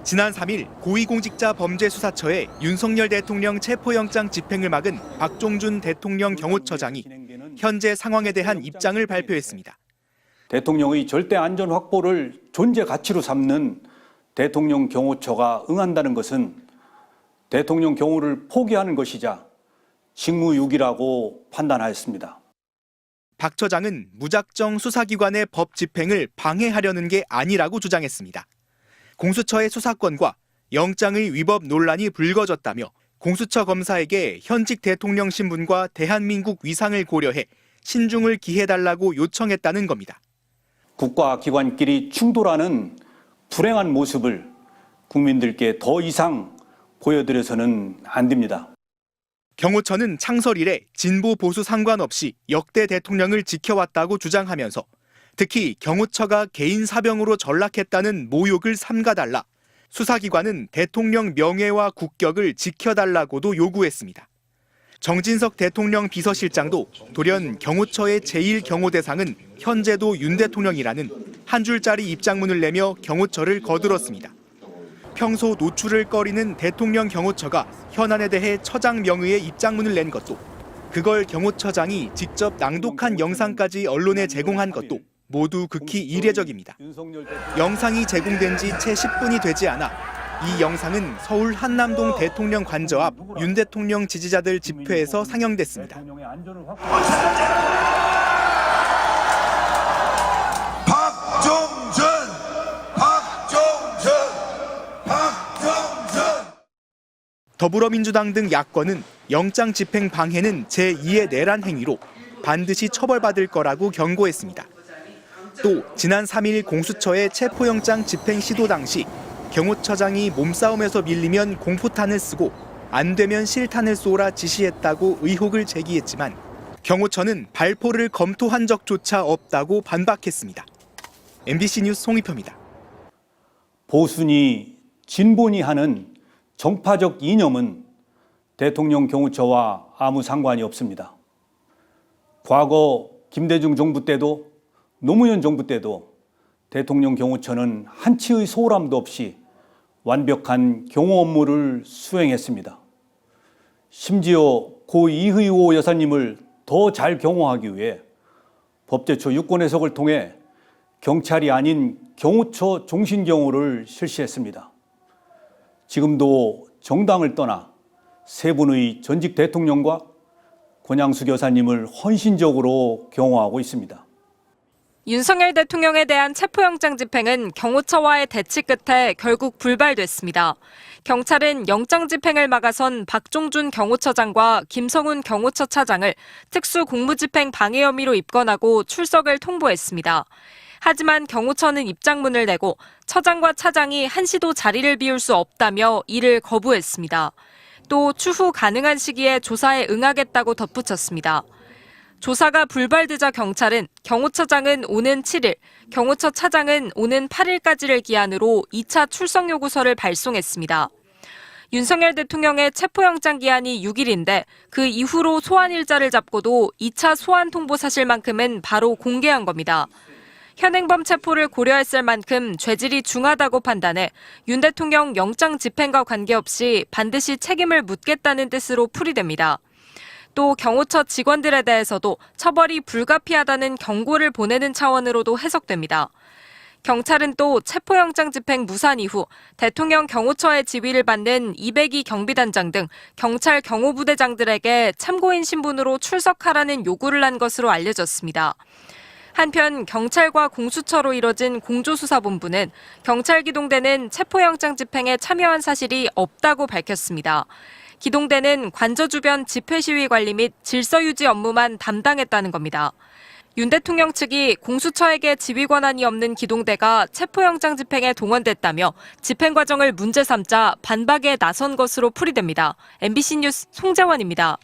지난 3일 고위공직자범죄수사처에 윤석열 대통령 체포영장 집행을 막은 박종준 대통령 경호처장이 현재 상황에 대한 입장을 발표했습니다. 대통령의 절대 안전 확보를 존재 가치로 삼는 대통령 경호처가 응한다는 것은 대통령 경호를 포기하는 것이자 직무유기라고 판단하였습니다. 박 처장은 무작정 수사기관의 법 집행을 방해하려는 게 아니라고 주장했습니다. 공수처의 수사권과 영장의 위법 논란이 불거졌다며 공수처 검사에게 현직 대통령 신분과 대한민국 위상을 고려해 신중을 기해달라고 요청했다는 겁니다. 국가기관끼리 충돌하는 불행한 모습을 국민들께 더 이상 보여드려서는 안 됩니다. 경호처는 창설 이래 진보 보수 상관없이 역대 대통령을 지켜왔다고 주장하면서 특히 경호처가 개인 사병으로 전락했다는 모욕을 삼가달라, 수사기관은 대통령 명예와 국격을 지켜달라고도 요구했습니다. 정진석 대통령 비서실장도 돌연 경호처의 제1경호대상은 현재도 윤 대통령이라는 한 줄짜리 입장문을 내며 경호처를 거들었습니다. 평소 노출을 꺼리는 대통령 경호처가 현안에 대해 처장 명의의 입장문을 낸 것도, 그걸 경호처장이 직접 낭독한 영상까지 언론에 제공한 것도 모두 극히 이례적입니다. 영상이 제공된 지 채 10분이 되지 않아 이 영상은 서울 한남동 대통령 관저 앞 윤 대통령 지지자들 집회에서 상영됐습니다. 더불어민주당 등 야권은 영장 집행 방해는 제2의 내란 행위로 반드시 처벌받을 거라고 경고했습니다. 또 지난 3일 공수처의 체포영장 집행 시도 당시 경호처장이 몸싸움에서 밀리면 공포탄을 쓰고 안 되면 실탄을 쏘라 지시했다고 의혹을 제기했지만 경호처는 발포를 검토한 적조차 없다고 반박했습니다. MBC 뉴스 송희표입니다. 보수니 진보니 하는 정파적 이념은 대통령 경호처와 아무 상관이 없습니다. 과거 김대중 정부 때도 노무현 정부 때도 대통령 경호처는 한치의 소홀함도 없이 완벽한 경호 업무를 수행했습니다. 심지어 고 이의호 여사님을 더 잘 경호하기 위해 법제처 유권 해석을 통해 경찰이 아닌 경호처 종신경호를 실시했습니다. 지금도 정당을 떠나 세 분의 전직 대통령과 권양숙 여사님을 헌신적으로 경호하고 있습니다. 윤석열 대통령에 대한 체포영장 집행은 경호처와의 대치 끝에 결국 불발됐습니다. 경찰은 영장 집행을 막아선 박종준 경호처장과 김성훈 경호처 차장을 특수공무집행 방해 혐의로 입건하고 출석을 통보했습니다. 하지만 경호처는 입장문을 내고 처장과 차장이 한시도 자리를 비울 수 없다며 이를 거부했습니다. 또 추후 가능한 시기에 조사에 응하겠다고 덧붙였습니다. 조사가 불발되자 경찰은 경호처장은 오는 7일, 경호처 차장은 오는 8일까지를 기한으로 2차 출석 요구서를 발송했습니다. 윤석열 대통령의 체포영장 기한이 6일인데 그 이후로 소환 일자를 잡고도 2차 소환 통보 사실만큼은 바로 공개한 겁니다. 현행범 체포를 고려했을 만큼 죄질이 중하다고 판단해 윤 대통령 영장 집행과 관계없이 반드시 책임을 묻겠다는 뜻으로 풀이됩니다. 또 경호처 직원들에 대해서도 처벌이 불가피하다는 경고를 보내는 차원으로도 해석됩니다. 경찰은 또 체포영장 집행 무산 이후 대통령 경호처의 지휘를 받는 202 경비단장 등 경찰 경호부대장들에게 참고인 신분으로 출석하라는 요구를 한 것으로 알려졌습니다. 한편 경찰과 공수처로 이뤄진 공조수사본부는 경찰 기동대는 체포영장 집행에 참여한 사실이 없다고 밝혔습니다. 기동대는 관저 주변 집회 시위 관리 및 질서 유지 업무만 담당했다는 겁니다. 윤 대통령 측이 공수처에게 지휘 권한이 없는 기동대가 체포영장 집행에 동원됐다며 집행 과정을 문제 삼자 반박에 나선 것으로 풀이됩니다. MBC 뉴스 송재원입니다.